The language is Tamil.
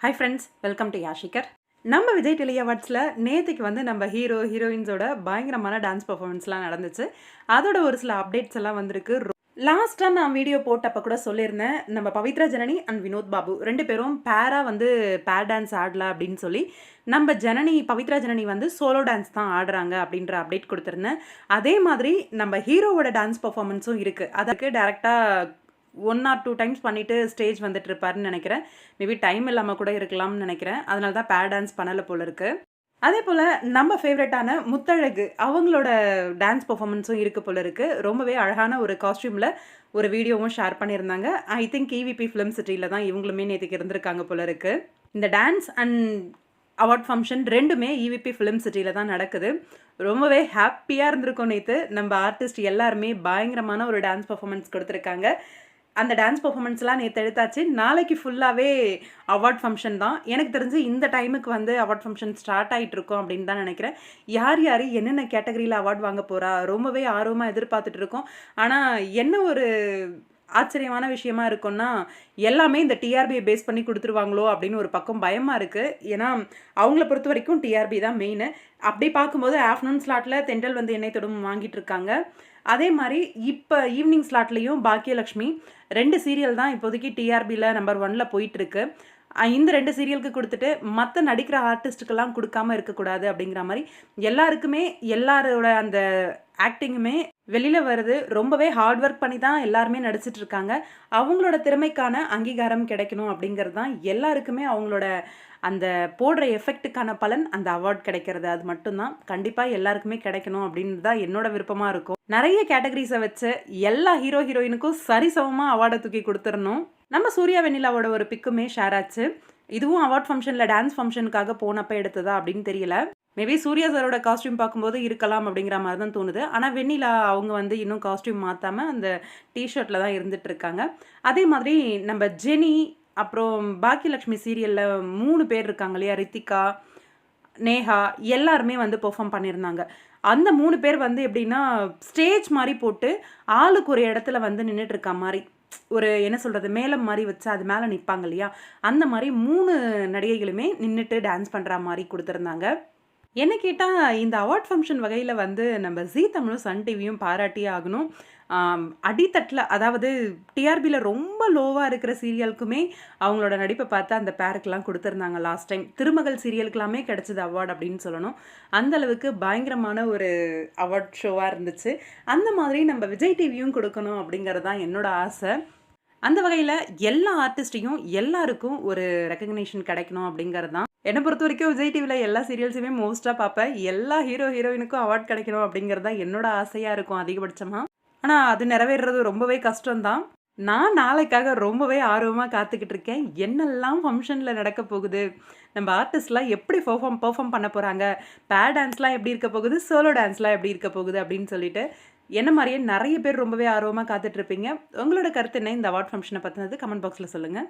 Hi friends, welcome to Yashikar. நம்ம விஜய் டெலி அவார்ட்ஸில் நேற்றுக்கு வந்து நம்ம ஹீரோயின்ஸோட பயங்கரமான டான்ஸ் பர்ஃபார்மன்ஸ்லாம் நடந்துச்சு. அதோட ஒரு சில அப்டேட்ஸ் எல்லாம் வந்திருக்கு. லாஸ்ட்டாக நான் வீடியோ போட்டப்போ கூட சொல்லியிருந்தேன், நம்ம பவித்ரா ஜனனி அண்ட் வினோத் பாபு 2 பேரும் பேராக வந்து பேர் டான்ஸ் ஆடலாம் அப்படின்னு சொல்லி, நம்ம பவித்ரா ஜனனி வந்து சோலோ டான்ஸ் தான் ஆடுறாங்க அப்படின்ற அப்டேட் கொடுத்துருந்தேன். அதே மாதிரி நம்ம ஹீரோவோட டான்ஸ் பர்ஃபார்மன்ஸும் இருக்குது. அதுக்கு டேரெக்டாக 1 ஆர் 2 டைம்ஸ் பண்ணிவிட்டு ஸ்டேஜ் வந்துட்டு இருப்பாருன்னு நினைக்கிறேன். மேபி டைம் இல்லாமல் கூட இருக்கலாம்னு நினைக்கிறேன். அதனால தான் பேர் டான்ஸ் பண்ணலை போல இருக்கு. அதே போல் நம்ம ஃபேவரட்டான முத்தழகு அவங்களோட டான்ஸ் பர்ஃபார்மன்ஸும் இருக்குது போல இருக்குது. ரொம்பவே அழகான ஒரு காஸ்டியூமில் ஒரு வீடியோவும் ஷேர் பண்ணியிருந்தாங்க. ஐ திங்க் EVP ஃபிலிம் சிட்டியில் தான் இவங்களுமே நேற்றுக்கு இருந்திருக்காங்க போல இருக்குது. இந்த டான்ஸ் அண்ட் அவார்ட் ஃபங்க்ஷன் 2மே EVP ஃபிலிம் சிட்டியில் தான் நடக்குது. ரொம்பவே ஹாப்பியாக இருந்திருக்கும் நேற்று. நம்ம ஆர்டிஸ்ட் எல்லாருமே பயங்கரமான ஒரு டான்ஸ் பர்ஃபார்மன்ஸ் கொடுத்துருக்காங்க. அந்த டான்ஸ் பர்ஃபார்மன்ஸ்லாம் நேற்று எடுத்தாச்சு. நாளைக்கு ஃபுல்லாகவே அவார்ட் ஃபங்க்ஷன் தான். எனக்கு தெரிஞ்சு இந்த டைமுக்கு வந்து அவார்ட் ஃபங்க்ஷன் ஸ்டார்ட் ஆகிட்டு இருக்கோம் அப்படின்னு தான் நினைக்கிறேன். யார் யார் என்னென்ன கேட்டகரியில் அவார்ட் வாங்க போகிறா ரொம்பவே ஆர்வமாக எதிர்பார்த்துட்டு இருக்கோம். ஆனால் என்ன ஒரு ஆச்சரியமான விஷயமா இருக்கும்னா, எல்லாமே இந்த டிஆர்பியை பேஸ் பண்ணி கொடுத்துருவாங்களோ அப்படின்னு ஒரு பக்கம் பயமாக இருக்குது. ஏன்னா அவங்கள பொறுத்த வரைக்கும் டிஆர்பி தான் மெயின். அப்படி பார்க்கும்போது ஆஃப்டர்நூன் ஸ்லாட்டில் தென்றல் வந்து எண்ணெய் தொடும் வாங்கிட்டு இருக்காங்க. அதே மாதிரி இப்போ ஈவினிங் ஸ்லாட்லேயும் பாக்கியலக்ஷ்மி 2 சீரியல் தான் இப்போதைக்கு டிஆர்பியில் நம்பர் 1ல் போயிட்டுருக்கு. இந்த 2 சீரியலுக்கு கொடுத்துட்டு மற்ற நடிக்கிற ஆர்டிஸ்ட்டுக்கெல்லாம் கொடுக்காமல் இருக்கக்கூடாது அப்படிங்கிற மாதிரி எல்லாருக்குமே எல்லாரோட அந்த ஆக்டிங்குமே வெளியில் வருது. ரொம்பவே ஹார்ட் ஒர்க் பண்ணி தான் எல்லாருமே நடிச்சிட்டு இருக்காங்க. அவங்களோட திறமைக்கான அங்கீகாரம் கிடைக்கணும் அப்படிங்கிறது தான் எல்லாருக்குமே அவங்களோட அந்த போடுற எஃபெக்ட்டுக்கான பலன் அந்த அவார்ட் கிடைக்கிறது. அது மட்டும்தான் கண்டிப்பாக எல்லாருக்குமே கிடைக்கணும் அப்படின்னு தான் என்னோட விருப்பமாக இருக்கும். நிறைய கேட்டகரிஸை வச்சு எல்லா ஹீரோயினுக்கும் சரிசமமாக அவார்டை தூக்கி கொடுத்துடணும். நம்ம சூர்யா வெண்ணிலாவோட ஒரு பிக்குமே ஷேர் ஆச்சு. இதுவும் அவார்ட் ஃபங்க்ஷனில் டான்ஸ் ஃபங்க்ஷனுக்காக போனப்போ எடுத்ததா அப்படின்னு தெரியல. மேபி சூர்யா சாரோட காஸ்டியூம் பார்க்கும்போது இருக்கலாம் அப்படிங்கிற மாதிரி தான் தோணுது. ஆனால் வெண்ணிலா அவங்க வந்து இன்னும் காஸ்டியூம் மாற்றாமல் அந்த டிஷர்ட்டில் தான் இருந்துட்டு இருக்காங்க. அதே மாதிரி நம்ம ஜெனி அப்புறம் பாக்கியலக்ஷ்மி சீரியலில் 3 பேர் இருக்காங்க இல்லையா, ரித்திகா, நேஹா எல்லாருமே வந்து பெர்ஃபார்ம் பண்ணியிருந்தாங்க. அந்த 3 பேர் வந்து எப்படின்னா ஸ்டேஜ் மாதிரி போட்டு ஆளுக்கு ஒரு இடத்துல வந்து நின்றுட்டு இருக்க மாதிரி ஒரு என்ன சொல்கிறது மேலம் மாதிரி வச்சு அது மேலே நிற்பாங்க இல்லையா, அந்த மாதிரி 3 நடிகைகளுமே நின்றுட்டு டான்ஸ் பண்ணுற மாதிரி கொடுத்துருந்தாங்க. என்ன கேட்டால் இந்த அவார்ட் ஃபங்க்ஷன் வகையில் வந்து நம்ம ஜீ தமிழும் சன் டிவியும் பாராட்டியே ஆகணும். அடித்தட்டில் அதாவது டிஆர்பியில் ரொம்ப லோவாக இருக்கிற சீரியலுக்குமே அவங்களோட நடிப்பை பார்த்து அந்த பேருக்கெலாம் கொடுத்துருந்தாங்க. லாஸ்ட் டைம் திருமகள் சீரியலுக்கெல்லாமே கிடச்சிது அவார்டு அப்படின்னு சொல்லணும். அந்தளவுக்கு பயங்கரமான ஒரு அவார்ட் ஷோவாக இருந்துச்சு. அந்த மாதிரி நம்ம விஜய் டிவியும் கொடுக்கணும் அப்படிங்கிறது தான் என்னோட ஆசை. அந்த வகையில் எல்லா ஆர்டிஸ்ட்டையும் எல்லாருக்கும் ஒரு ரெக்கக்னேஷன் கிடைக்கணும் அப்படிங்கிறது தான். என்னை பொறுத்த வரைக்கும் விஜய் டிவியில் எல்லா சீரியல்ஸுமே மோஸ்ட்டாக பார்ப்பேன். எல்லா ஹீரோயினுக்கும் அவார்ட் கிடைக்கணும் அப்படிங்கிறது தான் என்னோட ஆசையாக இருக்கும் அதிகபட்சமாக. ஆனால் அது நிறைவேறது ரொம்பவே கஷ்டம்தான். நான் நாளைக்காக ரொம்பவே ஆர்வமாக காத்துக்கிட்டு இருக்கேன். என்னெல்லாம் ஃபங்க்ஷனில் நடக்க போகுது, நம்ம ஆர்டிஸ்ட்லாம் எப்படி பெர்ஃபார்ம் பண்ண போகிறாங்க, பேர் டான்ஸ்லாம் எப்படி இருக்க போகுது, சோலோ டான்ஸ்லாம் எப்படி இருக்க போகுது அப்படின்னு சொல்லிட்டு என்ன மாதிரியே நிறைய பேர் ரொம்பவே ஆர்வமாக காத்துட்ருப்பீங்க. உங்களோட கருத்து என்ன இந்த அவார்ட் ஃபங்க்ஷனை பற்றினது கமெண்ட் பாக்ஸில் சொல்லுங்கள்.